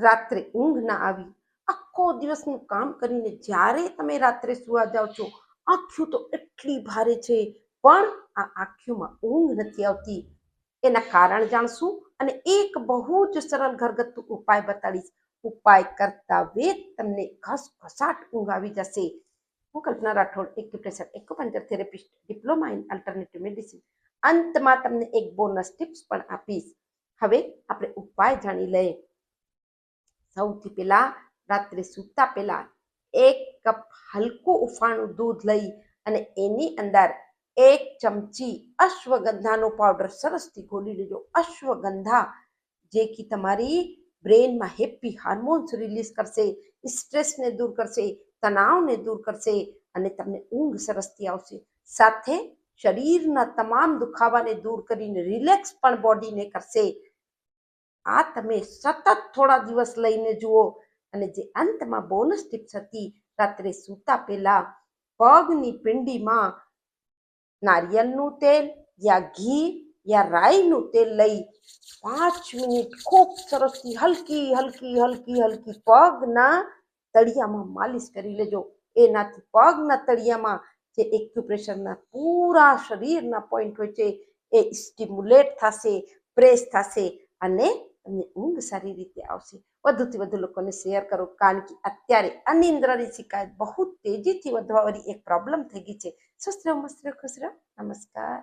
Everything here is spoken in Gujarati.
રાત્રે ઊંઘ ના આવી, આખો દિવસનું કામ કરીને જ્યારે તમે રાત્રે સુવા જાઓ છો, આંખો તો એટલી ભારે છે, પણ આ આંખોમાં ઊંઘ નથી આવતી. એના કારણ જાણશું અને એક બહુ જ સરળ ઘરગથ્થુ ઉપાય બતાડીશ. ઉપાય કરતા વેત તમને ઘસઘસાટ ઊંઘ આવી જશે. હું Kalpana Rathod, acupressure acupuncture therapist, diploma in alternative medicine. અંતમાં તમને એક બોનસ ટિપ્સ પણ આપીશ. હવે આપણે ઉપાય જાણી લઈએ. સૌથી પહેલા રાત્રે સૂતા પહેલા 1 કપ હલકું ઉફાણું દૂધ લઈ અને એની અંદર 1 ચમચી અશ્વગંધાનો પાવડર સરસથી ઘોલી લેજો. અશ્વગંધા જેથી તમારી બ્રેનમાં હેપી હાર્મોન્સ રિલીઝ કરશે, સ્ટ્રેસને દૂર કરશે, તણાવને દૂર કરશે અને તમને ઊંઘ સરસથી આવશે. સાથે શરીરના તમામ દુખાવાને દૂર કરીને રિલેક્સ પણ બોડીને કરશે. આ તમે સતત થોડા દિવસ લઈને જુઓ. અને જે અંતમાં બોનસ ટિપ્સ હતી, રાત્રે સૂતા પહેલા પગની પિંડીમાં નારિયેળનું તેલ યા ઘી યા રાઈનું તેલ લઈ 5 મિનિટ ખૂબ સરસથી હલકી હલકી હલકી હલકી પગના તળિયામાં માલિશ કરી લેજો. એનાથી પગના તળિયામાં જે એક્યુપ્રેશરના પૂરા શરીરના પોઈન્ટ હોય છે એ સ્ટિમ્યુલેટ થશે, પ્રેસ થશે અને તમને ઊંઘ સારી રીતે આવશે. વધુથી વધુ લોકોને શેર કરો, કારણ કે અત્યારે અનિંદ્રાની શિકાયત બહુ તેજીથી વધવાવાળી એક પ્રોબ્લેમ થઈ ગઈ છે. સ્વસ્થ રહો, મસ્ત રહો, ખુશ રહો. નમસ્કાર.